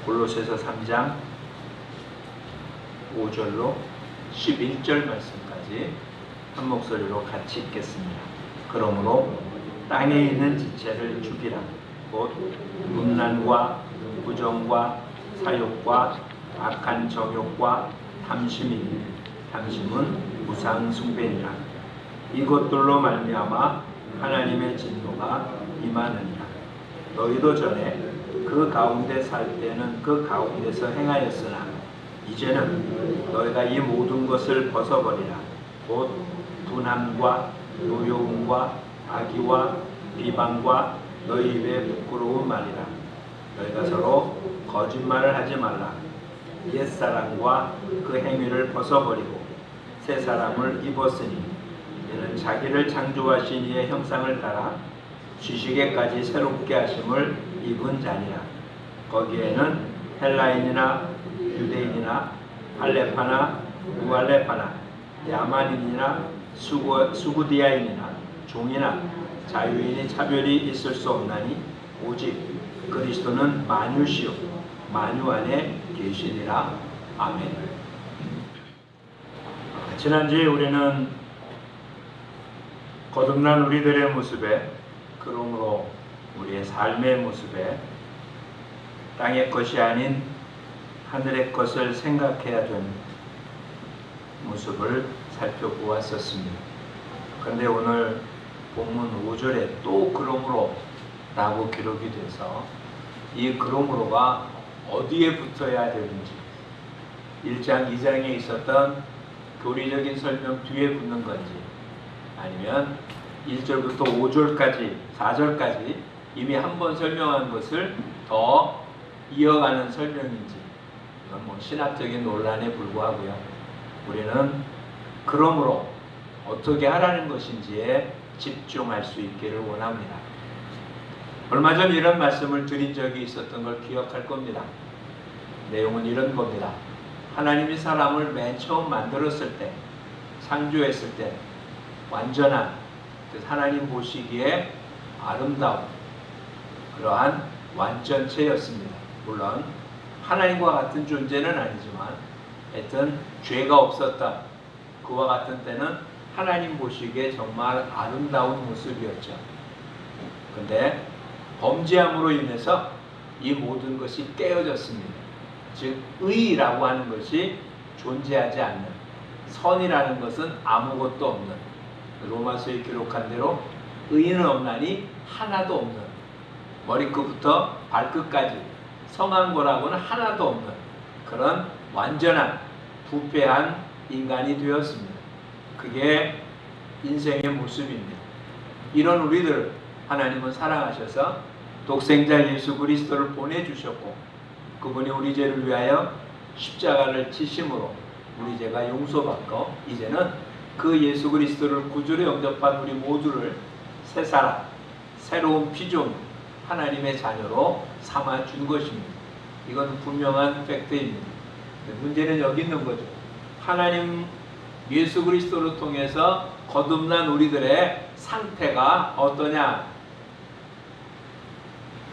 골로새서 3장 5절로 11절 말씀까지 한 목소리로 같이 읽겠습니다. 그러므로 땅에 있는 지체를 죽이라. 곧 음란과 부정과 사욕과 악한 정욕과 탐심이니 탐심은 우상 숭배니라. 이것들로 말미암아 하나님의 진노가 임하느니라. 너희도 전에 그 가운데 살 때는 그 가운데서 행하였으나 이제는 너희가 이 모든 것을 벗어버리라. 곧 분함과 노여움과 악의와 비방과 너희 입에 부끄러운 말이라. 너희가 서로 거짓말을 하지 말라. 옛사람과 그 행위를 벗어버리고 새 사람을 입었으니 이는 자기를 창조하신 이의 형상을 따라 지식에까지 새롭게 하심을 입은 자니라. 거기에는 헬라인이나 유대인이나 할레파나 무할레파나 야만인이나 수구디아인이나 종이나 자유인이 차별이 있을 수 없나니 오직 그리스도는 만유시요 만유 안에 계시니라. 아멘. 지난주에 우리는 거듭난 우리들의 모습에, 그러므로 우리의 삶의 모습에 땅의 것이 아닌 하늘의 것을 생각해야 되는 모습을 살펴보았었습니다. 그런데 오늘 본문 5절에 또 그러므로 라고 기록이 돼서 이 그러므로가 어디에 붙어야 되는지, 1장 2장에 있었던 교리적인 설명 뒤에 붙는 건지, 아니면 1절부터 5절까지 4절까지 이미 한 번 설명한 것을 더 이어가는 설명인지, 이건 뭐 신학적인 논란에 불구하고요. 우리는 그러므로 어떻게 하라는 것인지에 집중할 수 있기를 원합니다. 얼마 전 이런 말씀을 드린 적이 있었던 걸 기억할 겁니다. 내용은 이런 겁니다. 하나님이 사람을 맨 처음 만들었을 때, 창조했을 때 완전한, 하나님 보시기에 아름다운 그러한 완전체였습니다. 물론 하나님과 같은 존재는 아니지만 하여튼 죄가 없었다, 그와 같은 때는 하나님 보시기에 정말 아름다운 모습이었죠. 근데 범죄함으로 인해서 이 모든 것이 깨어졌습니다. 즉 의라고 하는 것이 존재하지 않는, 선이라는 것은 아무것도 없는, 로마서에 기록한 대로 의인은 없나니 하나도 없는, 머리끝부터 발끝까지 성한 거라고는 하나도 없는 그런 완전한 부패한 인간이 되었습니다. 그게 인생의 모습입니다. 이런 우리들 하나님은 사랑하셔서 독생자 예수 그리스도를 보내주셨고, 그분이 우리 죄를 위하여 십자가를 치심으로 우리 죄가 용서받고, 이제는 그 예수 그리스도를 구주로 영접한 우리 모두를 새 사람, 새로운 피조물, 하나님의 자녀로 삼아준 것입니다. 이건 분명한 팩트입니다. 문제는 여기 있는 거죠. 하나님 예수 그리스도를 통해서 거듭난 우리들의 상태가 어떠냐?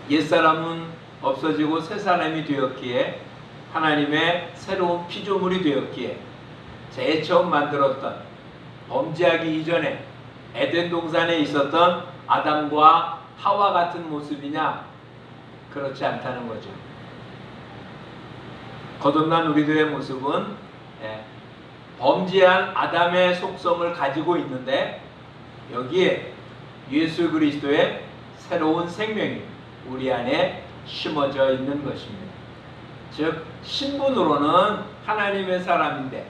옛사람은 없어지고 새 사람이 되었기에, 하나님의 새로운 피조물이 되었기에, 제일 처음 만들었던 범죄하기 이전에 에덴 동산에 있었던 아담과 하와 같은 모습이냐? 그렇지 않다는 거죠. 거듭난 우리들의 모습은 범죄한 아담의 속성을 가지고 있는데, 여기에 예수 그리스도의 새로운 생명이 우리 안에 심어져 있는 것입니다. 즉 신분으로는 하나님의 사람인데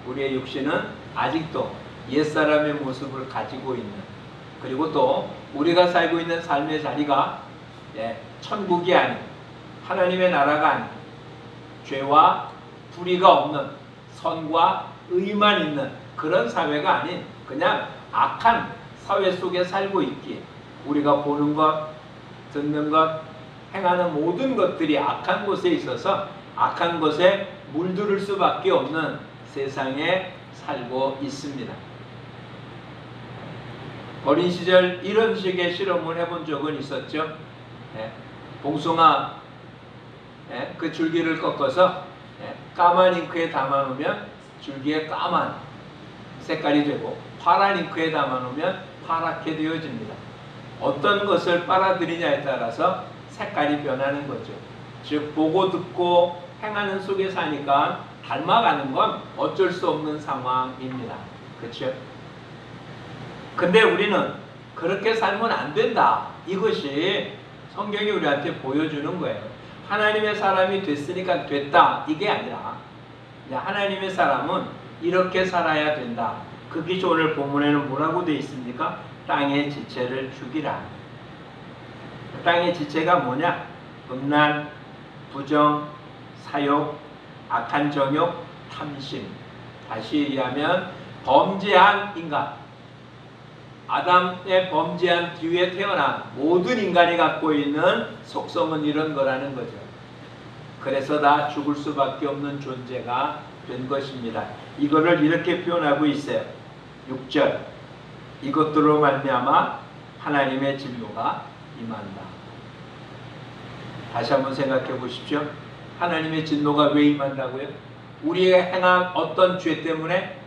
우리의 육신은 아직도 옛사람의 모습을 가지고 있는, 그리고 또 우리가 살고 있는 삶의 자리가 천국이 아닌, 하나님의 나라가 아닌, 죄와 불의가 없는 선과 의만 있는 그런 사회가 아닌 그냥 악한 사회 속에 살고 있기에, 우리가 보는 것, 듣는 것, 행하는 모든 것들이 악한 곳에 있어서 악한 것에 물들을 수밖에 없는 세상에 살고 있습니다. 어린 시절 이런 식의 실험을 해본 적은 있었죠. 봉숭아 예, 그 줄기를 꺾어서 예, 까만 잉크에 담아놓으면 줄기에 까만 색깔이 되고 파란 잉크에 담아놓으면 파랗게 되어집니다. 어떤 것을 빨아들이냐에 따라서 색깔이 변하는 거죠. 즉 보고 듣고 행하는 속에 사니까 닮아가는 건 어쩔 수 없는 상황입니다. 그렇죠? 근데 우리는 그렇게 살면 안 된다. 이것이 성경이 우리한테 보여주는 거예요. 하나님의 사람이 됐으니까 됐다. 이게 아니라 하나님의 사람은 이렇게 살아야 된다. 그게 오늘 본문에는 뭐라고 되어 있습니까? 땅의 지체를 죽이라. 땅의 지체가 뭐냐? 음란, 부정, 사욕, 악한 정욕, 탐심. 다시 얘기하면 범죄한 인간. 아담의 범죄한 뒤에 태어난 모든 인간이 갖고 있는 속성은 이런 거라는 거죠. 그래서 다 죽을 수밖에 없는 존재가 된 것입니다. 이거를 이렇게 표현하고 있어요. 6절. 이것들로 말미암아 하나님의 진노가 임한다. 다시 한번 생각해 보십시오. 하나님의 진노가 왜 임한다고요? 우리가 행한 어떤 죄 때문에,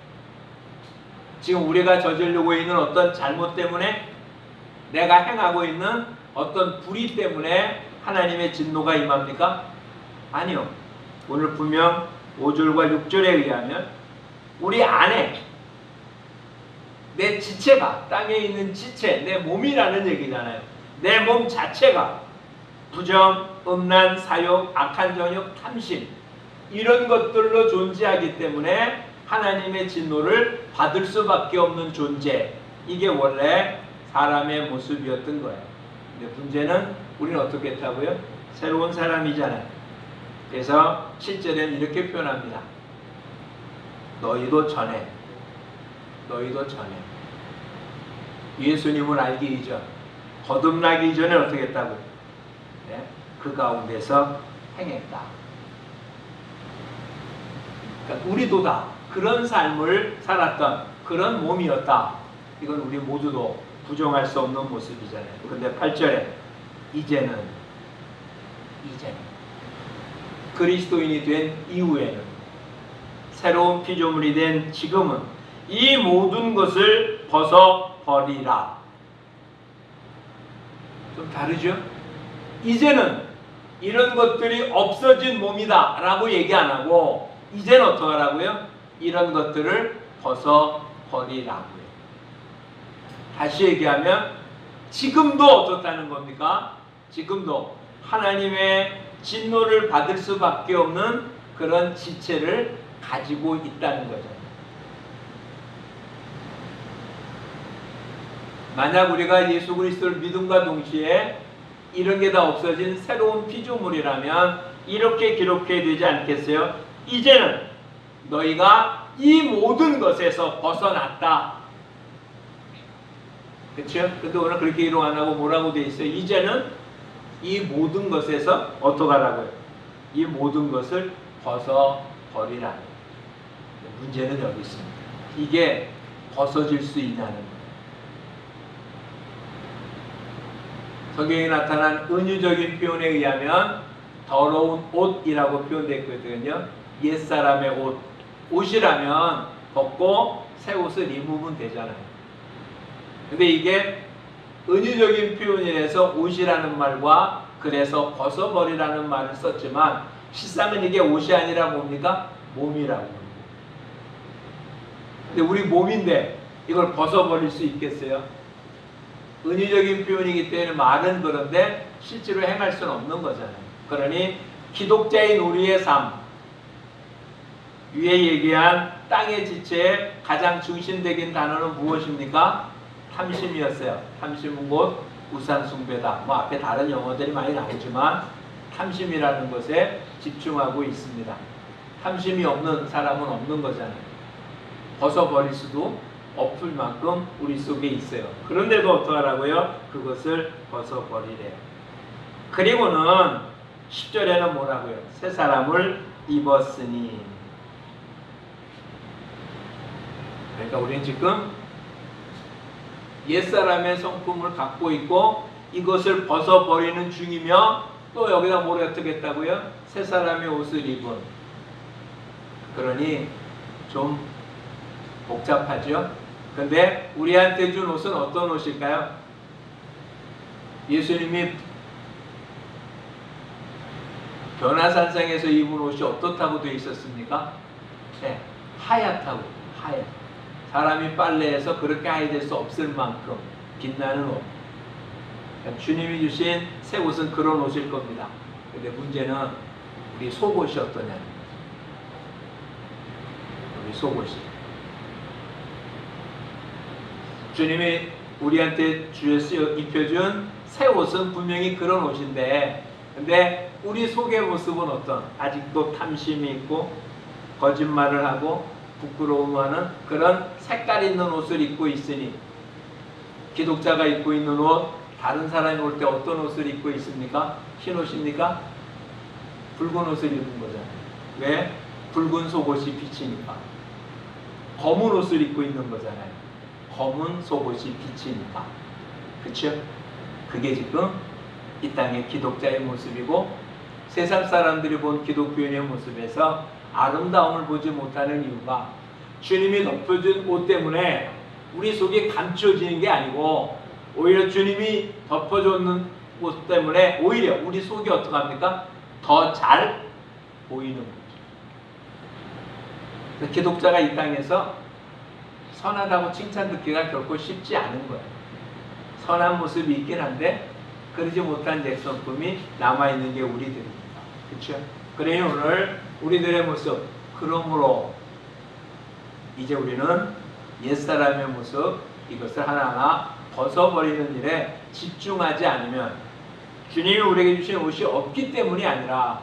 지금 우리가 저지르고 있는 어떤 잘못 때문에, 내가 행하고 있는 어떤 불의 때문에 하나님의 진노가 임합니까? 아니요. 오늘 분명 5절과 6절에 의하면 우리 안에 내 지체가, 땅에 있는 지체, 내 몸이라는 얘기잖아요. 내 몸 자체가 부정, 음란, 사욕, 악한 정욕, 탐심 이런 것들로 존재하기 때문에 하나님의 진노를 받을 수밖에 없는 존재. 이게 원래 사람의 모습이었던 거예요. 근데 문제는 우리는 어떻게 했다고요? 새로운 사람이잖아요. 그래서 7절에는 이렇게 표현합니다. 너희도 전에 예수님을 알기 이전, 거듭나기 이전에 어떻게 했다고요? 네? 그 가운데서 행했다. 그러니까 우리도 다 그런 삶을 살았던 그런 몸이었다. 이건 우리 모두도 부정할 수 없는 모습이잖아요. 그런데 8절에 이제는 그리스도인이 된 이후에는, 새로운 피조물이 된 지금은 이 모든 것을 벗어버리라. 좀 다르죠? 이제는 이런 것들이 없어진 몸이다 라고 얘기 안 하고 이제는 어떻게 하라고요? 이런 것들을 벗어버리라고요. 다시 얘기하면 지금도 어떻다는 겁니까? 지금도 하나님의 진노를 받을 수밖에 없는 그런 지체를 가지고 있다는 거죠. 만약 우리가 예수 그리스도를 믿음과 동시에 이런 게 다 없어진 새로운 피조물이라면 이렇게 기록해야 되지 않겠어요? 이제는 너희가 이 모든 것에서 벗어났다. 그렇죠? 근데 오늘 그렇게 기록 안 하고 뭐라고 돼 있어요? 이제는 이 모든 것에서 어떻게 하라고요? 이 모든 것을 벗어버리라. 문제는 여기 있습니다. 이게 벗어질 수 있냐는 거예요. 성경에 나타난 은유적인 표현에 의하면 더러운 옷이라고 표현됐거든요. 옛사람의 옷. 옷이라면 벗고 새 옷을 입으면 되잖아요. 근데 이게 은유적인 표현이라서 옷이라는 말과 그래서 벗어버리라는 말을 썼지만 실상은 이게 옷이 아니라 뭡니까? 몸이라고. 근데 우리 몸인데 이걸 벗어버릴 수 있겠어요? 은유적인 표현이기 때문에 말은 그런데 실제로 행할 수는 없는 거잖아요. 그러니 기독자인 우리의 삶, 위에 얘기한 땅의 지체의 가장 중심적인 단어는 무엇입니까? 탐심이었어요. 탐심은 곧 우상숭배다. 뭐 앞에 다른 용어들이 많이 나오지만 탐심이라는 것에 집중하고 있습니다. 탐심이 없는 사람은 없는 거잖아요. 벗어버릴 수도 없을 만큼 우리 속에 있어요. 그런데도 어떡하라고요? 그것을 벗어버리래요. 그리고는 10절에는 뭐라고요? 새 사람을 입었으니. 그러니까 우리는 지금 옛사람의 성품을 갖고 있고 이것을 벗어버리는 중이며 또 여기다 뭘 어떻겠다고요? 새 사람의 옷을 입은. 그러니 좀 복잡하죠? 근데 우리한테 준 옷은 어떤 옷일까요? 예수님이 변화산상에서 입은 옷이 어떻다고 되어 있었습니까? 네, 하얗다고. 하얗. 사람이 빨래해서 그렇게 하얘질 수 없을 만큼 빛나는 옷. 그러니까 주님이 주신 새 옷은 그런 옷일 겁니다. 근데 문제는 우리 속옷이 어떠냐는 거죠. 우리 속옷이. 주님이 우리한테 주셔서 입혀준 새 옷은 분명히 그런 옷인데, 근데 우리 속의 모습은 어떤? 아직도 탐심이 있고 거짓말을 하고 부끄러움하는 그런 색깔 있는 옷을 입고 있으니, 기독자가 입고 있는 옷, 다른 사람이 올 때 어떤 옷을 입고 있습니까? 흰 옷입니까? 붉은 옷을 입는 거잖아요. 왜? 붉은 속옷이 비치니까. 검은 옷을 입고 있는 거잖아요. 검은 속옷이 비치니까. 그쵸? 그게 지금 이 땅의 기독자의 모습이고, 세상 사람들이 본 기독교인의 모습에서 아름다움을 보지 못하는 이유가 주님이 덮어준 옷 때문에 우리 속이 감춰지는 게 아니고, 오히려 주님이 덮어줬는 옷 때문에 오히려 우리 속이 어떻게 합니까? 더 잘 보이는 거죠. 기독자가 이 땅에서 선하다고 칭찬 듣기가 결코 쉽지 않은 거예요. 선한 모습이 있긴 한데 그러지 못한 넥성품이 남아있는 게 우리들입니다. 그렇죠? 그러니 오늘 우리들의 모습, 그러므로 이제 우리는 옛사람의 모습, 이것을 하나하나 벗어버리는 일에 집중하지 않으면, 주님이 우리에게 주신 옷이 없기 때문이 아니라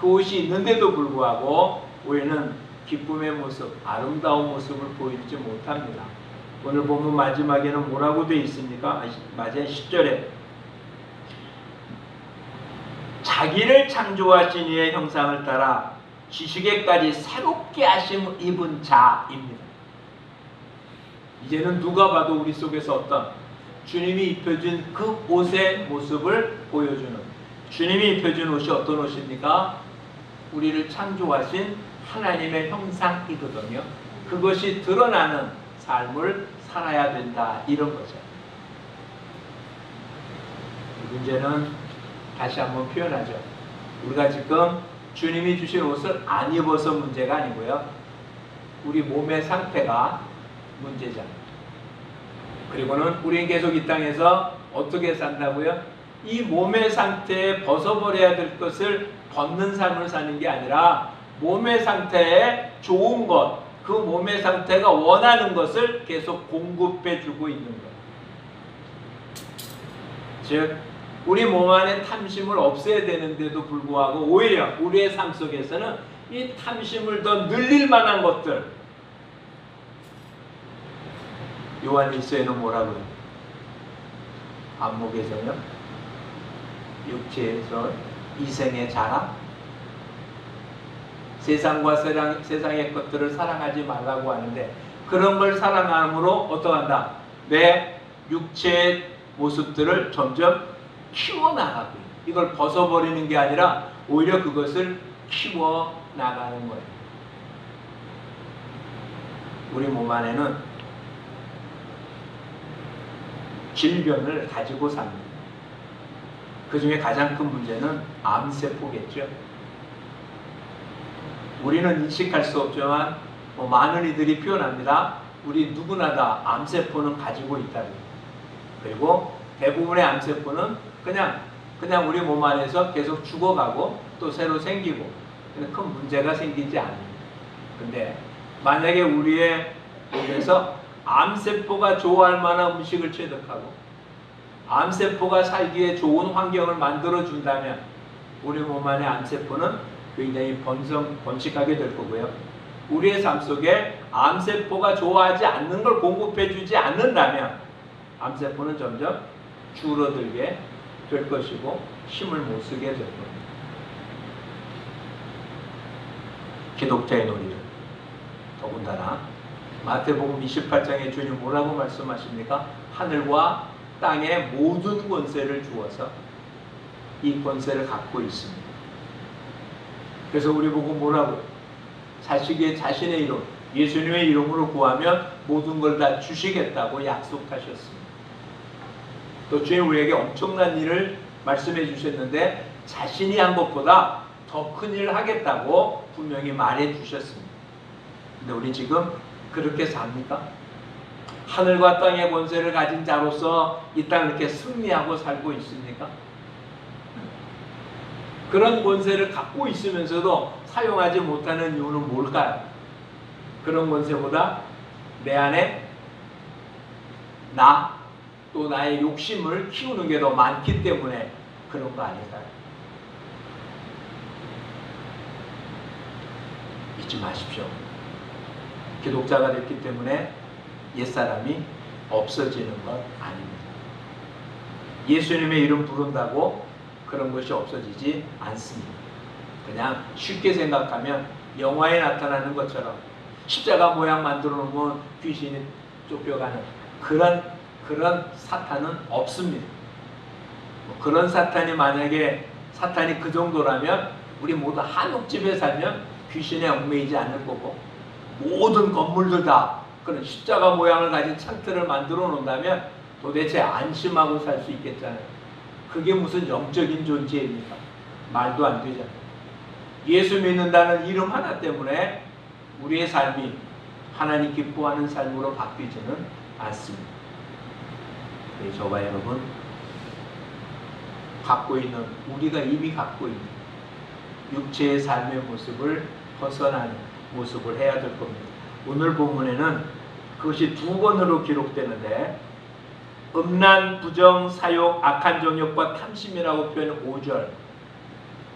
그 옷이 있는데도 불구하고 우리는 기쁨의 모습, 아름다운 모습을 보이지 못합니다. 오늘 보면 마지막에는 뭐라고 되어 있습니까? 마지막 10절에 자기를 창조하신 이의 형상을 따라 지식에까지 새롭게 하심 입은 자입니다. 이제는 누가 봐도 우리 속에서 어떤 주님이 입혀준 그 옷의 모습을 보여주는, 주님이 입혀준 옷이 어떤 옷입니까? 우리를 창조하신 하나님의 형상이거든요. 그것이 드러나는 삶을 살아야 된다, 이런 거죠. 문제는 다시 한번 표현하죠. 우리가 지금 주님이 주신 옷을 안 입어서 문제가 아니고요, 우리 몸의 상태가 문제잖아요. 그리고는 우리는 계속 이 땅에서 어떻게 산다고요? 이 몸의 상태에 벗어버려야 될 것을 벗는 삶을 사는 게 아니라 몸의 상태에 좋은 것, 그 몸의 상태가 원하는 것을 계속 공급해 주고 있는 거예요. 즉 우리 몸 안에 탐심을 없애야 되는데도 불구하고 오히려 우리의 삶 속에서는 이 탐심을 더 늘릴 만한 것들, 요한일서에는 뭐라고요? 안목에서요, 육체에서 이생의 자랑, 세상과 세상의 것들을 사랑하지 말라고 하는데, 그런 걸 사랑함으로 어떠한다? 내 육체의 모습들을 점점 키워나가고, 이걸 벗어버리는 게 아니라 오히려 그것을 키워나가는 거예요. 우리 몸 안에는 질병을 가지고 삽니다. 그 중에 가장 큰 문제는 암세포겠죠. 우리는 인식할 수 없지만 많은 이들이 표현합니다. 우리 누구나 다 암세포는 가지고 있다고. 그리고 대부분의 암세포는 그냥 우리 몸 안에서 계속 죽어가고 또 새로 생기고 큰 문제가 생기지 않습니다. 근데 만약에 우리의 몸에서 암세포가 좋아할 만한 음식을 취득하고 암세포가 살기에 좋은 환경을 만들어 준다면 우리 몸 안의 암세포는 굉장히 번식하게 될 거고요. 우리의 삶 속에 암세포가 좋아하지 않는 걸 공급해 주지 않는다면 암세포는 점점 줄어들게 될 것이고 힘을 못 쓰게 될 겁니다. 기독자의 논의를 더군다나 마태복음 28장에 주님 뭐라고 말씀하십니까? 하늘과 땅의 모든 권세를 주어서 이 권세를 갖고 있습니다. 그래서 우리 보고 뭐라고요? 자신의 이름, 예수님의 이름으로 구하면 모든 걸 다 주시겠다고 약속하셨습니다. 또 주님 우리에게 엄청난 일을 말씀해 주셨는데 자신이 한 것보다 더 큰 일을 하겠다고 분명히 말해 주셨습니다. 근데 우리 지금 그렇게 삽니까? 하늘과 땅의 권세를 가진 자로서 이 땅을 이렇게 승리하고 살고 있습니까? 그런 권세를 갖고 있으면서도 사용하지 못하는 이유는 뭘까요? 그런 권세보다 내 안에 또 나의 욕심을 키우는 게 더 많기 때문에 그런 거 아닐까요? 잊지 마십시오. 기독자가 됐기 때문에 옛사람이 없어지는 것 아닙니다. 예수님의 이름 부른다고 그런 것이 없어지지 않습니다. 그냥 쉽게 생각하면 영화에 나타나는 것처럼 십자가 모양 만들어 놓으면 귀신이 쫓겨가는 그런 사탄은 없습니다. 그런 사탄이 만약에 사탄이 그 정도라면 우리 모두 한옥집에 살면 귀신에 얽매이지 않을 거고 모든 건물들 다 그런 십자가 모양을 가진 창틀을 만들어 놓는다면 도대체 안심하고 살 수 있겠잖아요. 그게 무슨 영적인 존재입니까? 말도 안 되잖아요. 예수 믿는다는 이름 하나 때문에 우리의 삶이 하나님 기뻐하는 삶으로 바뀌지는 않습니다. 저와 여러분 우리가 이미 갖고 있는 육체의 삶의 모습을 벗어나는 모습을 해야 될 겁니다. 오늘 본문에는 그것이 2번으로 기록되는데 음란, 부정, 사욕, 악한 정욕과 탐심이라고 표현한 5절.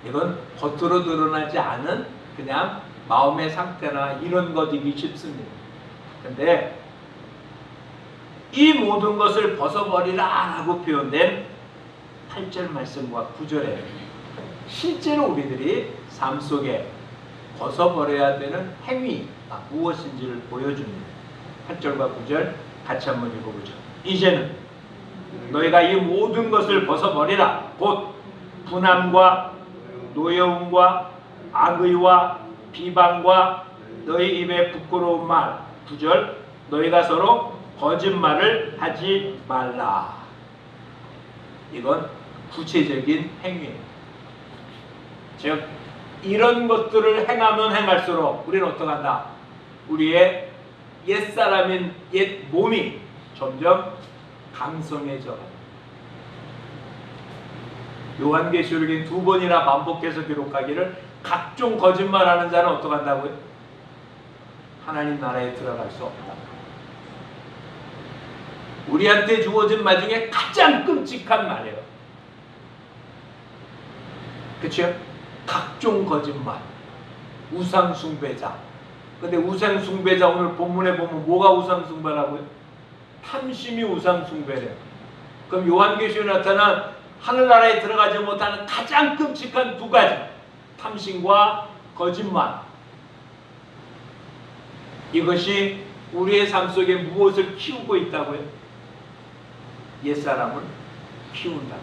이건 겉으로 드러나지 않은 그냥 마음의 상태나 이런 것이기 쉽습니다. 근데 이 모든 것을 벗어버리라 라고 표현된 8절 말씀과 9절에 실제로 우리들이 삶 속에 벗어버려야 되는 행위가 무엇인지를 보여줍니다. 8절과 9절 같이 한번 읽어보죠. 이제는 너희가 이 모든 것을 벗어버리라. 곧 분함과 노여움과 악의와 비방과 너희 입에 부끄러운 말. 9절 너희가 서로 거짓말을 하지 말라. 이건 구체적인 행위예요. 즉 이런 것들을 행하면 행할수록 우리는 어떡한다? 우리의 옛사람인 옛 몸이 점점 강성해져. 요한계시록에 2번이나 반복해서 기록하기를 각종 거짓말하는 자는 어떡한다고요? 하나님 나라에 들어갈 수 없다. 우리한테 주어진 말 중에 가장 끔찍한 말이에요. 그렇죠? 각종 거짓말, 우상숭배자. 근데 우상숭배자 오늘 본문에 보면 뭐가 우상숭배라고요? 탐심이 우상숭배래요. 그럼 요한계시록에 나타난 하늘나라에 들어가지 못하는 가장 끔찍한 2가지, 탐심과 거짓말. 이것이 우리의 삶 속에 무엇을 키우고 있다고요? 옛사람을 키운다.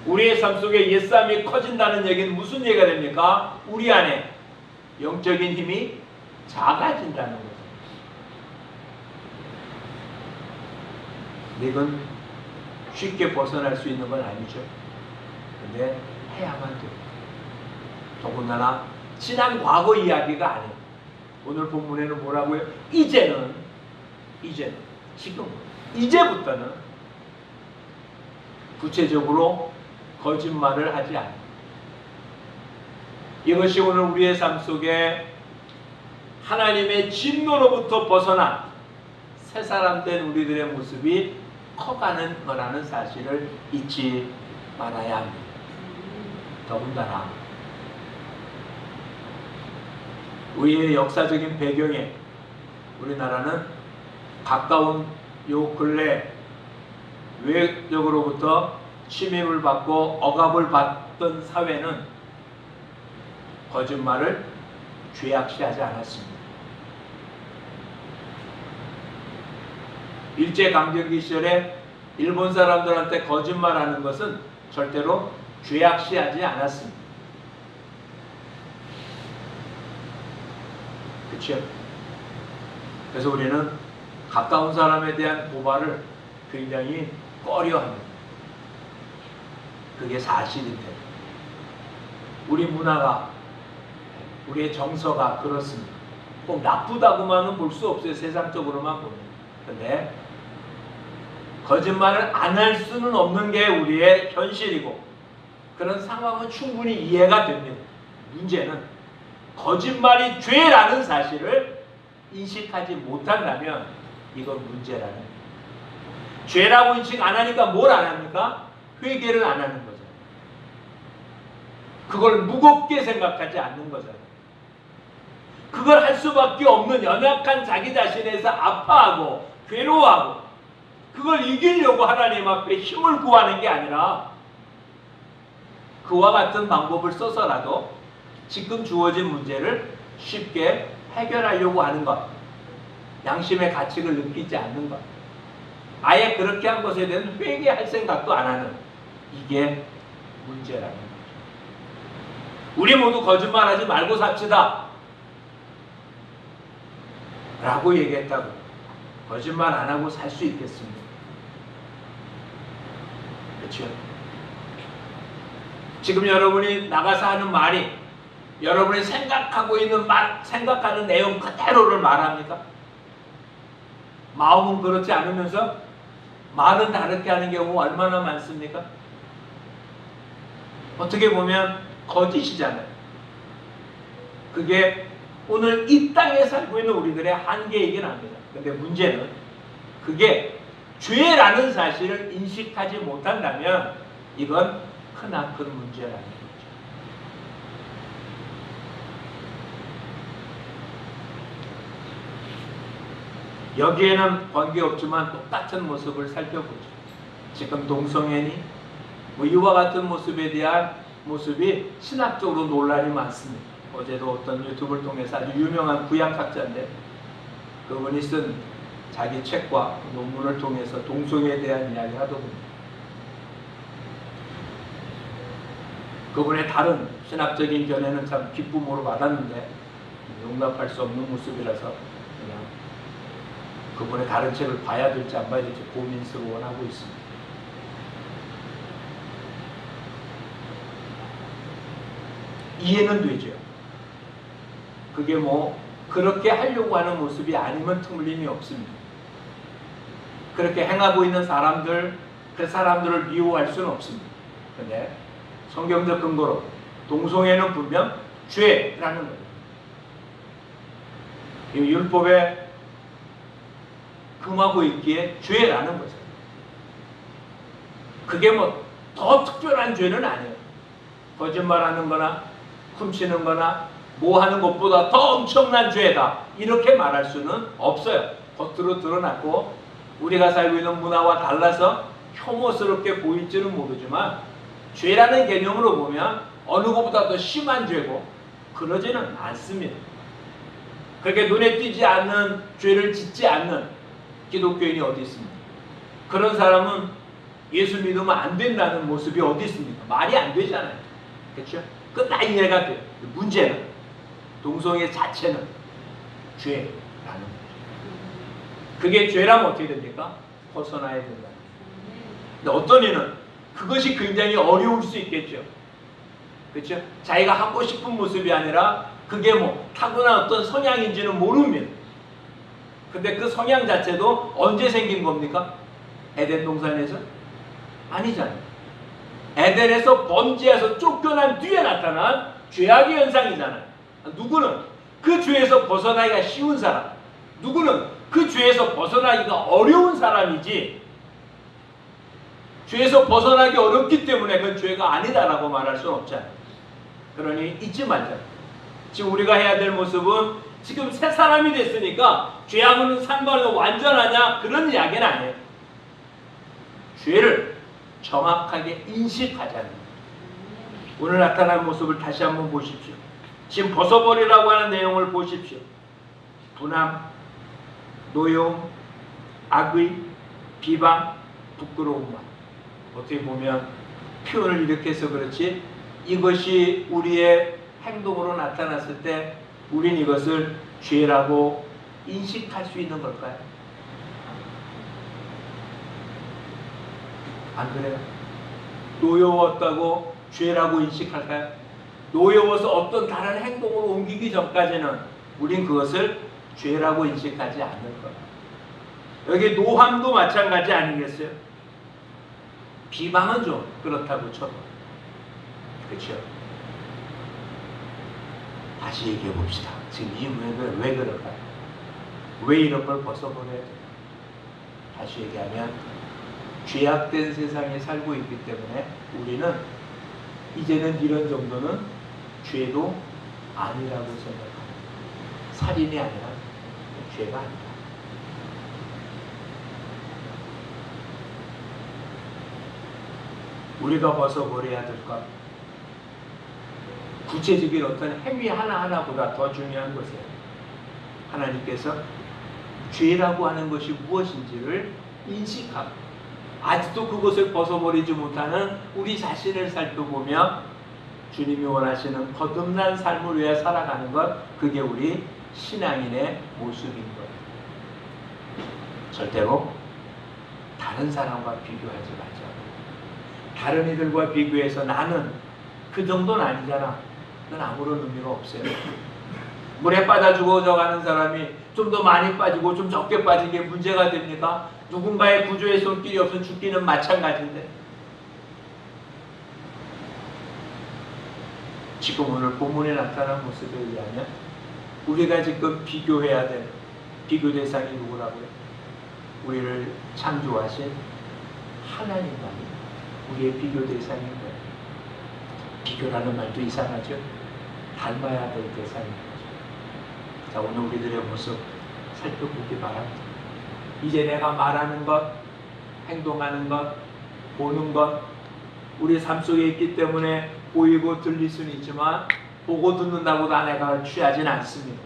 우리의 삶 속에 옛사람이 커진다는 얘기는 무슨 얘기가 됩니까? 우리 안에 영적인 힘이 작아진다는 거죠. 이건 쉽게 벗어날 수 있는 건 아니죠. 근데 해야만 돼요. 더군다나 지난 과거 이야기가 아니에요. 오늘 본문에는 뭐라고요? 이제는 지금 이제부터는 구체적으로 거짓말을 하지 않아요. 이것이 오늘 우리의 삶 속에 하나님의 진노로부터 벗어난 새 사람 된 우리들의 모습이 커가는 거라는 사실을 잊지 말아야 합니다. 더군다나 우리의 역사적인 배경에 우리나라는 가까운 요 근래 외적으로부터 침입을 받고 억압을 받던 사회는 거짓말을 죄악시하지 않았습니다. 일제강점기 시절에 일본 사람들한테 거짓말하는 것은 절대로 죄악시하지 않았습니다. 그렇죠? 그래서 우리는 가까운 사람에 대한 고발을 굉장히 꺼려합니다. 그게 사실인데 우리 문화가, 우리의 정서가 그렇습니다. 꼭 나쁘다고만은 볼 수 없어요. 세상적으로만 보면. 근데 거짓말을 안 할 수는 없는 게 우리의 현실이고 그런 상황은 충분히 이해가 됩니다. 문제는 거짓말이 죄라는 사실을 인식하지 못한다면 이건 문제라는 거예요. 죄라고 인식 안 하니까 뭘 안 합니까? 회개를 안 하는 거잖아요. 그걸 무겁게 생각하지 않는 거잖아요. 그걸 할 수밖에 없는 연약한 자기 자신에서 아파하고 괴로워하고 그걸 이기려고 하나님 앞에 힘을 구하는 게 아니라 그와 같은 방법을 써서라도 지금 주어진 문제를 쉽게 해결하려고 하는 것, 양심의 가책을 느끼지 않는 것, 아예 그렇게 한 것에 대한 회개할 생각도 안 하는, 이게 문제라는 거죠. 우리 모두 거짓말하지 말고 삽시다 라고 얘기했다고 거짓말 안 하고 살 수 있겠습니까? 그렇죠? 지금 여러분이 나가서 하는 말이 여러분이 생각하고 있는 말, 생각하는 내용 그대로를 말합니까? 마음은 그렇지 않으면서 말은 다르게 하는 경우가 얼마나 많습니까? 어떻게 보면 거짓이잖아요. 그게 오늘 이 땅에 살고 있는 우리들의 한계이긴 합니다. 근데 문제는 그게 죄라는 사실을 인식하지 못한다면 이건 크나큰 문제라는 거죠. 여기에는 관계없지만 똑같은 모습을 살펴보죠. 지금 동성애니 이와 같은 모습에 대한 모습이 신학적으로 논란이 많습니다. 어제도 어떤 유튜브를 통해서 아주 유명한 구약학자인데 그분이 쓴 자기 책과 논문을 통해서 동성애에 대한 이야기를 하더군요. 그분의 다른 신학적인 견해는 참 기쁨으로 받았는데 용납할 수 없는 모습이라서 그냥 그분의 다른 책을 봐야 될지 안 봐야 될지 고민스러워하고 있습니다. 이해는 되죠. 그게 그렇게 하려고 하는 모습이 아니면 틀림이 없습니다. 그렇게 행하고 있는 사람들, 그 사람들을 미워할 수는 없습니다. 근데 성경적 근거로 동성애는 분명 죄라는 거예요. 이 율법에 금하고 있기에 죄라는 거죠. 그게 더 특별한 죄는 아니에요. 거짓말하는 거나 훔치는 거나 하는 것보다 더 엄청난 죄다 이렇게 말할 수는 없어요. 겉으로 드러났고 우리가 살고 있는 문화와 달라서 혐오스럽게 보일지는 모르지만 죄라는 개념으로 보면 어느 것보다 더 심한 죄고 그러지는 않습니다. 그렇게 눈에 띄지 않는 죄를 짓지 않는 기독교인이 어디 있습니까? 그런 사람은 예수 믿으면 안 된다는 모습이 어디 있습니까? 말이 안 되잖아요. 그렇죠? 그건 다 이해가 돼요. 문제는 동성애 자체는 죄라는 거죠. 그게 죄라면 어떻게 됩니까? 벗어나야 된다. 근데 어떤 이는 그것이 굉장히 어려울 수 있겠죠. 그렇죠? 자기가 하고 싶은 모습이 아니라 그게 타고난 어떤 성향인지는 모릅니다. 근데 그 성향 자체도 언제 생긴 겁니까? 에덴 동산에서? 아니잖아요. 에덴에서 번제에서 쫓겨난 뒤에 나타난 죄악의 현상이잖아요. 누구는 그 죄에서 벗어나기가 쉬운 사람, 누구는 그 죄에서 벗어나기가 어려운 사람이지 죄에서 벗어나기 어렵기 때문에 그건 죄가 아니다라고 말할 수는 없잖아요. 그러니 잊지 말자. 지금 우리가 해야 될 모습은 지금 새 사람이 됐으니까 죄하고는 상관이 완전하냐 그런 이야기는 아니에요. 죄를 정확하게 인식하자는 거예요. 오늘 나타난 모습을 다시 한번 보십시오. 지금 벗어버리라고 하는 내용을 보십시오. 분함, 노여움, 악의, 비방, 부끄러움. 어떻게 보면 표현을 이렇게 해서 그렇지, 이것이 우리의 행동으로 나타났을 때 우린 이것을 죄라고 인식할 수 있는 걸까요? 안 그래요? 노여웠다고 죄라고 인식할까요? 노여워서 어떤 다른 행동으로 옮기기 전까지는 우린 그것을 죄라고 인식하지 않을 거예요. 여기 노함도 마찬가지 아니겠어요? 비방은 좀 그렇다고 쳐도. 그렇죠? 다시 얘기해 봅시다. 지금 이 문제는 왜 그럴까요? 왜 이런 걸 벗어버려야 돼요? 다시 얘기하면 죄악된 세상에 살고 있기 때문에 우리는 이제는 이런 정도는 죄도 아니라고 생각합니다. 살인이 아니라 죄가 아니다. 우리가 벗어버려야 될 것, 구체적인 어떤 행위 하나하나보다 더 중요한 것은 하나님께서 죄라고 하는 것이 무엇인지를 인식하고 아직도 그것을 벗어버리지 못하는 우리 자신을 살펴보며 주님이 원하시는 거듭난 삶을 위해 살아가는 것, 그게 우리 신앙인의 모습인 거예요. 절대로 다른 사람과 비교하지 말자. 다른 이들과 비교해서 나는 그 정도는 아니잖아. 그건 아무런 의미가 없어요. 물에 빠져 죽어가는 사람이 좀 더 많이 빠지고 좀 적게 빠진 게 문제가 됩니까? 누군가의 구조의 손길이 없으면 죽기는 마찬가지인데. 지금 오늘 본문에 나타난 모습에 의하면 우리가 지금 비교해야 될 비교 대상이 누구라고요? 우리를 창조하신 하나님만이 우리의 비교 대상인 거예요. 비교라는 말도 이상하죠? 닮아야 될 대상인 거죠. 자, 오늘 우리들의 모습 살펴보기 바랍니다. 이제 내가 말하는 것, 행동하는 것, 보는 것, 우리 삶 속에 있기 때문에 보이고 들릴 수는 있지만 보고 듣는다고 다 내가 취하진 않습니다.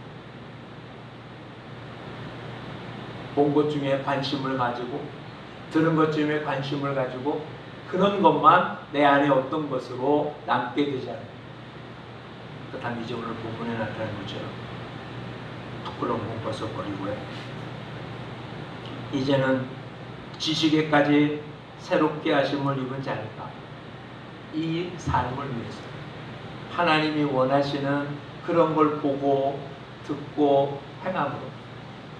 본 것 중에 관심을 가지고 들은 것 중에 관심을 가지고 그런 것만 내 안에 어떤 것으로 남게 되잖아요. 그렇다면 이제 오늘 본문에 나타난 것처럼 부끄러운 건 벗어버리고요. 이제는 지식에까지 새롭게 하심을 입은 자니까 이 삶을 위해서 하나님이 원하시는 그런 걸 보고 듣고 행함으로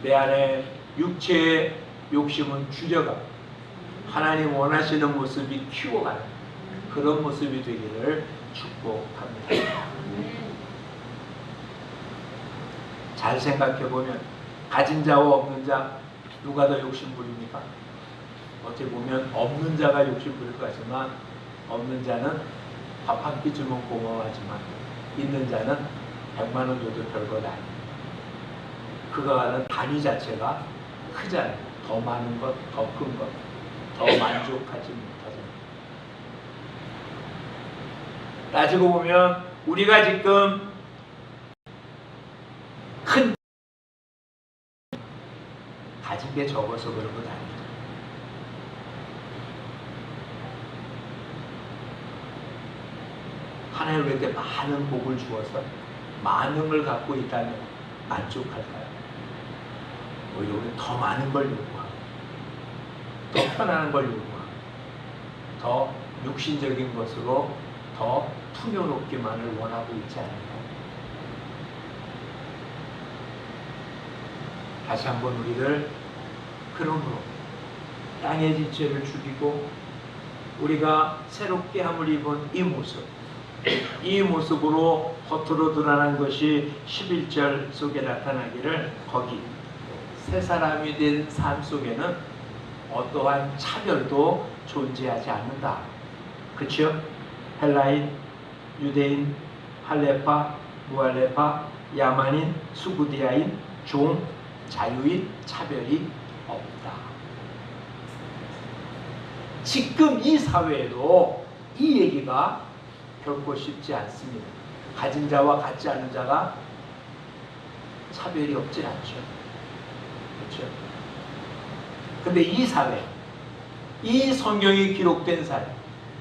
내 안에 육체의 욕심은 줄여가고 하나님 원하시는 모습이 키워가는 그런 모습이 되기를 축복합니다. 잘 생각해보면 가진 자와 없는 자 누가 더 욕심 부립니까? 어떻게 보면 없는 자가 욕심 부릴 것 같지만 없는 자는 밥 한 끼 주면 고마워하지만 있는 자는 100만 원 줘도 별것 아니에요. 그가 하는 단위 자체가 크잖아요. 더 많은 것, 더 큰 것, 더 만족하지 못하죠. 따지고 보면 우리가 지금 큰 가진 게 적어서 그런 것 아니죠. 하나님 왜 이렇게 많은 복을 주어서 많은 걸 갖고 있다면 만족할까요? 오히려 우리는 더 많은 걸 요구하고 더 편안한 걸 요구하고 더 육신적인 것으로 더 풍요롭기만을 원하고 있지 않을까요? 다시 한번 우리를 그러므로 땅의 지체를 죽이고 우리가 새롭게 함을 입은 이 모습, 이 모습으로 겉으로 드러난 것이 11절 속에 나타나기를 거기 새 사람이 된 삶 속에는 어떠한 차별도 존재하지 않는다. 그렇죠? 헬라인, 유대인, 할레파, 무할레파, 야만인, 수구디아인, 종, 자유인, 차별이 없다. 지금 이 사회에도 이 얘기가 결코 쉽지 않습니다. 가진 자와 갖지 않은 자가 차별이 없진 않죠. 그렇죠? 근데 이 사회, 이 성경이 기록된 사회,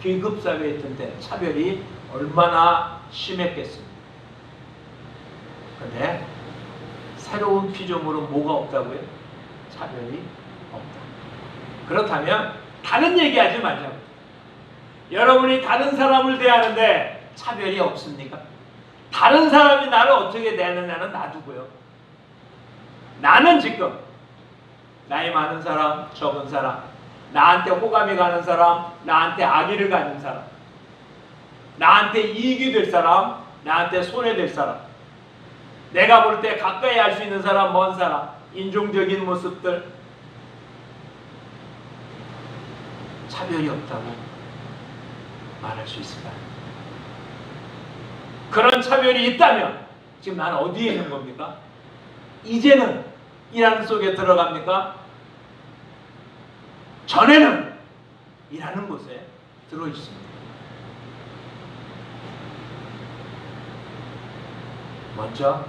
계급사회에 있던 때 차별이 얼마나 심했겠습니까? 그런데 새로운 피조물은 뭐가 없다고요? 차별이 없다. 그렇다면 다른 얘기하지 말자고. 여러분이 다른 사람을 대하는데 차별이 없습니까? 다른 사람이 나를 어떻게 대하느냐는 놔두고요. 나는 지금 나이 많은 사람, 적은 사람, 나한테 호감이 가는 사람, 나한테 악의를 가진 사람, 나한테 이익이 될 사람, 나한테 손해될 사람, 내가 볼 때 가까이 할 수 있는 사람, 먼 사람, 인종적인 모습들, 차별이 없다고 말할 수 있을까요? 그런 차별이 있다면 지금 나는 어디에 있는 겁니까? 이제는 일하는 속에 들어갑니까? 전에는 일하는 곳에 들어 있습니다. 먼저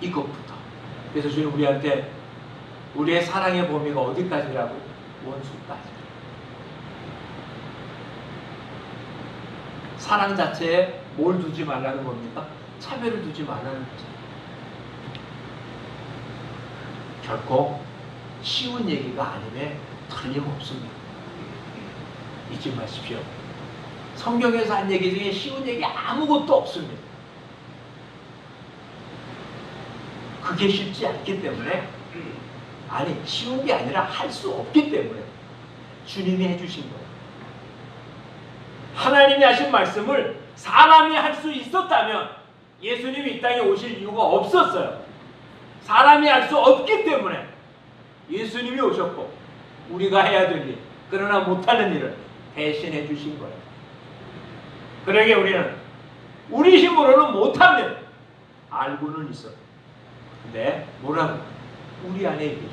이것부터. 그래서 주님 우리한테 우리의 사랑의 범위가 어디까지라고? 원수까지. 사랑 자체에 뭘 두지 말라는 겁니까? 차별을 두지 말라는 거죠. 결코 쉬운 얘기가 아님에 틀림없습니다. 잊지 마십시오. 성경에서 한 얘기 중에 쉬운 얘기 아무것도 없습니다. 그게 쉽지 않기 때문에, 아니 쉬운 게 아니라 할 수 없기 때문에 주님이 해주신 거예요. 하나님이 하신 말씀을 사람이 할 수 있었다면 예수님이 이 땅에 오실 이유가 없었어요. 사람이 할 수 없기 때문에 예수님이 오셨고 우리가 해야 될 일, 그러나 못하는 일을 대신해 주신 거예요. 그러게 우리는 우리 힘으로는 못합니다. 알고는 있어. 근데 뭐라고? 우리 안에 계시고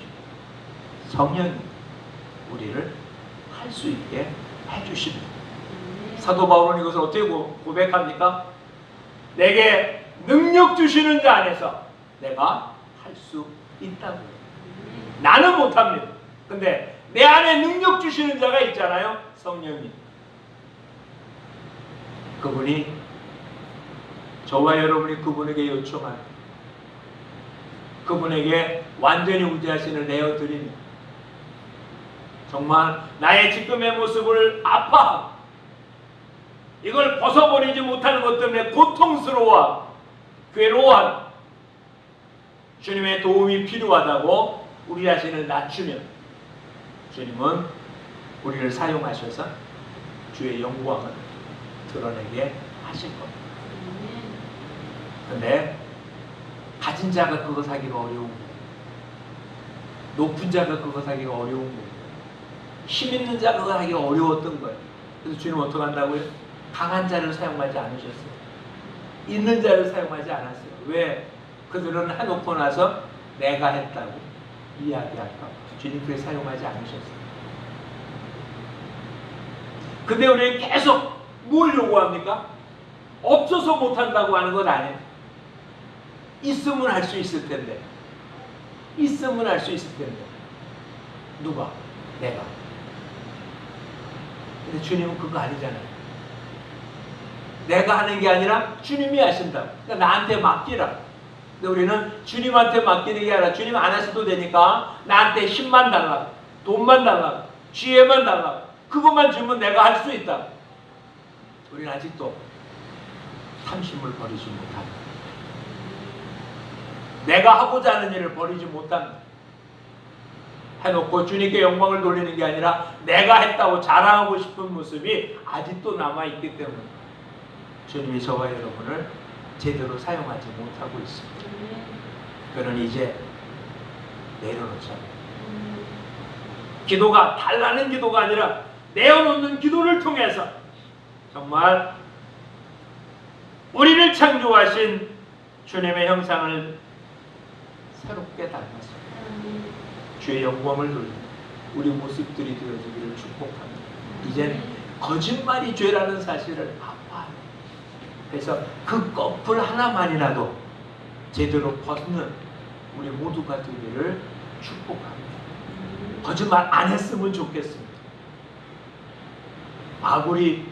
성령이 우리를 할 수 있게 해주십니다. 사도 바울은 이것을 어떻게 고백합니까? 내게 능력 주시는 자 안에서 내가 할 수 있다고. 나는 못합니다. 근데 내 안에 능력 주시는 자가 있잖아요. 성령님. 그분이 저와 여러분이 그분에게 요청하는, 그분에게 완전히 의지하신을 내어드리는, 정말 나의 지금의 모습을 아파하고 이걸 벗어버리지 못하는 것 때문에 고통스러워 괴로워하는 주님의 도움이 필요하다고 우리 자신을 낮추면 주님은 우리를 사용하셔서 주의 영광을 드러내게 하실 겁니다. 그런데 가진 자가 그것 하기가 어려운 거예요. 높은 자가 그것 하기가 어려운 거예요. 힘 있는 자가 그것 하기가 어려웠던 거예요. 그래서 주님 어떻게 한다고요? 강한 자를 사용하지 않으셨어요. 있는 자를 사용하지 않았어요. 왜? 그들은 해놓고 나서 내가 했다고 이야기할까? 주님께서 사용하지 않으셨어요. 근데 우리는 계속 뭘 요구합니까? 없어서 못한다고 하는 것 아니에요. 있으면 할 수 있을 텐데. 있으면 할 수 있을 텐데. 누가? 내가. 근데 주님은 그거 아니잖아요. 내가 하는 게 아니라 주님이 하신다고. 그러니까 나한테 맡기라. 근데 우리는 주님한테 맡기는 게 아니라 주님 안 하셔도 되니까 나한테 힘만 달라고, 돈만 달라고, 지혜만 달라고, 그것만 주면 내가 할 수 있다. 우리는 아직도 탐심을 버리지 못합니다. 내가 하고자 하는 일을 버리지 못합니다. 해놓고 주님께 영광을 돌리는 게 아니라 내가 했다고 자랑하고 싶은 모습이 아직도 남아있기 때문에 주님이 저와 여러분을 제대로 사용하지 못하고 있습니다. 그는 이제 내려놓자. 기도가 달라는 기도가 아니라 내어놓는 기도를 통해서 정말 우리를 창조하신 주님의 형상을 새롭게 닮아서 주의 영광을 돌리는 우리 모습들이 되어지기를 축복합니다. 이젠 거짓말이 죄라는 사실을 아파요. 그래서 그 꺼풀 하나만이라도 제대로 벗는 우리 모두가 되기를 축복합니다. 거짓말 안 했으면 좋겠습니다. 아굴이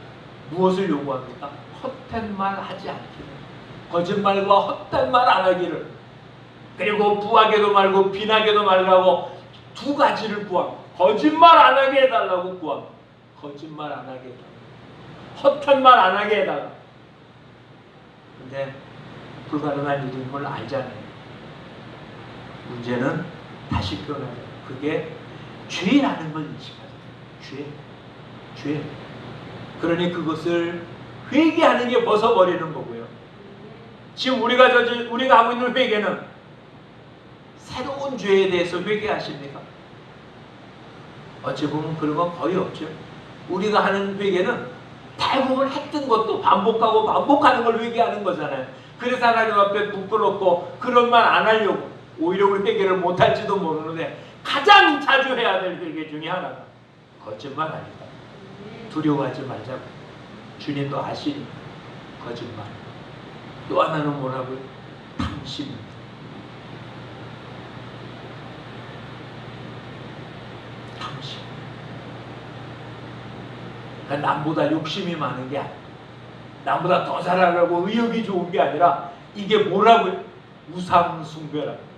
무엇을 요구합니까? 헛된 말 하지 않기를, 거짓말과 헛된 말 안 하기를, 그리고 부하게도 말고 빈하게도 말라고 두 가지를 구합니다. 거짓말 안 하게 해달라고 구합니다. 거짓말 안 하게 해달라고, 헛된 말 안 하게 해달라고. 근데 불가능한 일인 걸 알잖아요. 문제는 다시 표현하죠. 그게 죄라는 걸 인식하죠. 죄. 그러니 그것을 회개하는 게 벗어버리는 거고요. 지금 우리가 하고 있는 회개는 새로운 죄에 대해서 회개하십니까? 어찌 보면 그런 건 거의 없죠. 우리가 하는 회개는 대부분 했던 것도 반복하고 반복하는 걸 회개하는 거잖아요. 그래서 하나님 앞에 부끄럽고 그런 말 안 하려고 오히려 우리 회개를 못할지도 모르는데, 가장 자주 해야 될 회개 중에 하나가 거짓말 아니다. 두려워하지 말자고. 주님도 아시니까. 거짓말. 또 하나는 뭐라고요? 탐심입니다. 탐심. 그러니까 남보다 욕심이 많은 게 아니에요. 남보다 더 잘하려고 의욕이 좋은 게 아니라, 이게 뭐라고요? 우상숭배라고.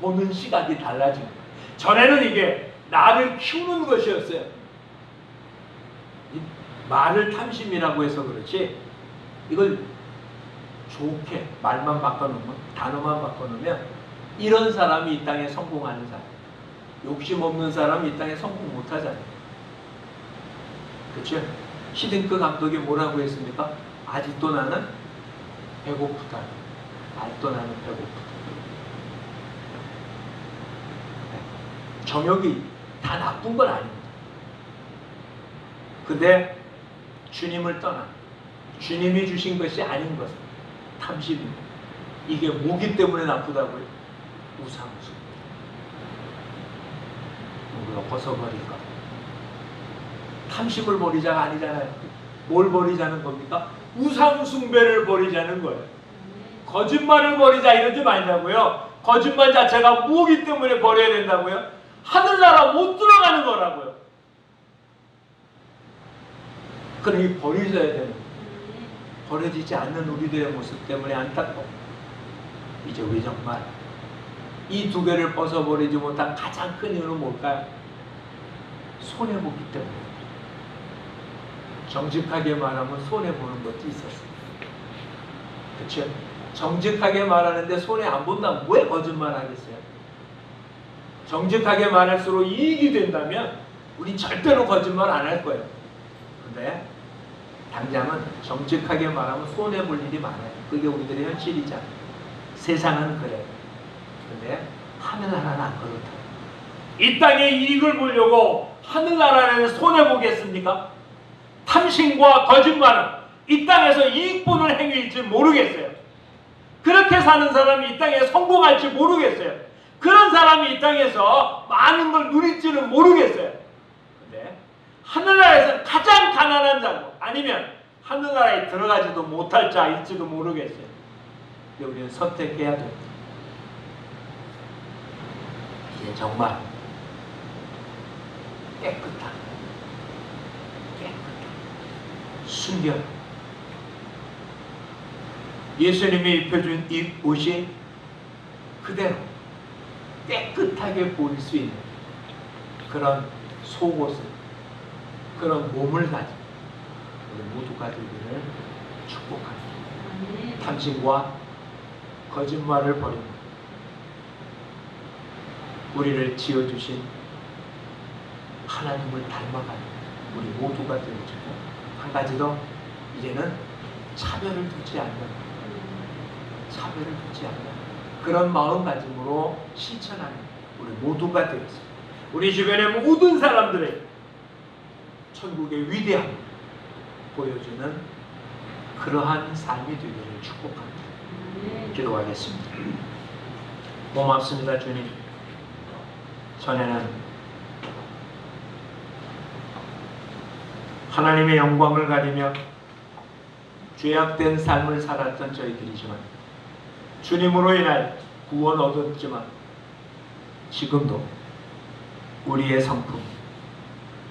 보는 시각이 달라진 거예요. 전에는 이게 나를 키우는 것이었어요. 말을 탐심이라고 해서 그렇지, 이걸 좋게 말만 바꿔놓으면, 단어만 바꿔놓으면 이런 사람이 이 땅에 성공하는 사람, 욕심 없는 사람이 이 땅에 성공 못하잖아요. 그렇죠? 히딩크 감독이 뭐라고 했습니까? 아직도 나는 배고프다. 아직도 나는 배고프다. 정욕이 다 나쁜 건 아닙니다. 근데 주님을 떠나, 주님이 주신 것이 아닌 것은 탐심입니다. 이게 뭐기 때문에 나쁘다고요? 우상숭배. 우리가 벗어버릴까? 탐심을 버리자가 아니잖아요. 뭘 버리자는 겁니까? 우상숭배를 버리자는 거예요. 거짓말을 버리자 이러지 말자고요. 거짓말 자체가 뭐기 때문에 버려야 된다고요? 하늘나라 못 들어가는 거라고요. 그러니 버리셔야 되는 거예요. 버려지지 않는 우리들의 모습 때문에 안타까워. 이제 우리 정말 이 두 개를 벗어버리지 못한 가장 큰 이유는 뭘까요? 손해보기 때문에. 정직하게 말하면 손해보는 것도 있었어요. 그렇죠? 정직하게 말하는데 손해 안 본다면 왜 거짓말 하겠어요? 정직하게 말할수록 이익이 된다면 우린 절대로 거짓말 안 할 거예요. 근데 당장은 정직하게 말하면 손해볼 일이 많아요. 그게 우리들의 현실이잖아요. 세상은 그래요. 근데 하늘나라는 안 그렇다. 이 땅의 이익을 보려고 하늘나라는 손해보겠습니까? 탐심과 거짓말은 이 땅에서 이익 보는 행위일지 모르겠어요. 그렇게 사는 사람이 이 땅에 성공할지 모르겠어요. 그런 사람이 이 땅에서 많은 걸 누릴지는 모르겠어요. 근데 하늘나라에서 가장 가난한 자고, 아니면 하늘나라에 들어가지도 못할 자일지도 모르겠어요. 근데 우리는 선택해야 됩니다. 이제 정말 깨끗한 순결, 예수님이 입혀준 이 옷이 그대로 깨끗하게 보일 수 있는 그런 속옷을, 그런 몸을 가진 우리 모두가 되기를 축복합니다. 탐심과 거짓말을 버리고 우리를 지어주신 하나님을 닮아가는 우리 모두가 되어주고, 한 가지 더, 이제는 차별을 두지 않는 그런 마음가짐으로 실천하는 우리 모두가 되었습니다. 우리 주변의 모든 사람들의 천국의 위대함을 보여주는 그러한 삶이 되기를 축복합니다. 기도하겠습니다. 고맙습니다, 주님. 전에는 하나님의 영광을 가리며 죄악된 삶을 살았던 저희들이지만, 주님으로 인하여 구원 얻었지만, 지금도 우리의 성품,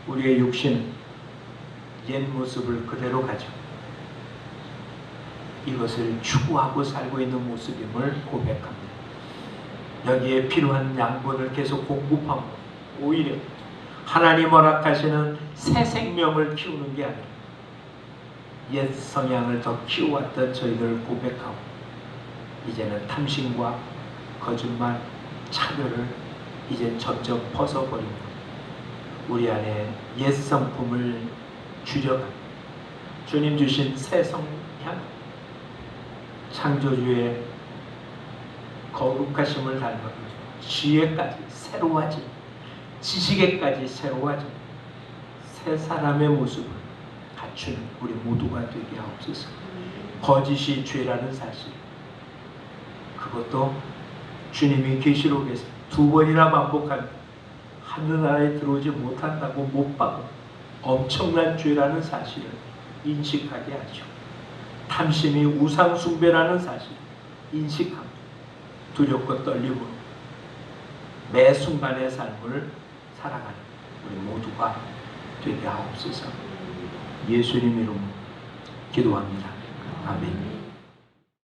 우리의 육신은 옛 모습을 그대로 가지고 이것을 추구하고 살고 있는 모습임을 고백합니다. 여기에 필요한 양분을 계속 공급하고 오히려 하나님 허락하시는 새 생명을 키우는 게 아니라 옛 성향을 더 키워왔던 저희들을 고백하고 이제는 탐심과 거짓말, 차별을 이제 점점 벗어버리고 우리 안에 옛 성품을 줄여가 주님 주신 새 성향, 창조주의 거룩하심을 닮아 지혜까지 새로워지, 지식에까지 새로워지 새 사람의 모습을 갖추는 우리 모두가 되게 하옵소서. 거짓이 죄라는 사실, 그것도 주님이 계시록에서 2번이나 반복한 하늘나라에 들어오지 못한다고 못 박은 엄청난 죄라는 사실을 인식하게 하죠. 탐심이 우상숭배라는 사실을 인식하고 두렵고 떨림으로 매 순간의 삶을 살아가는 우리 모두가 되게 하옵소서. 예수님 이름으로 기도합니다. 아멘.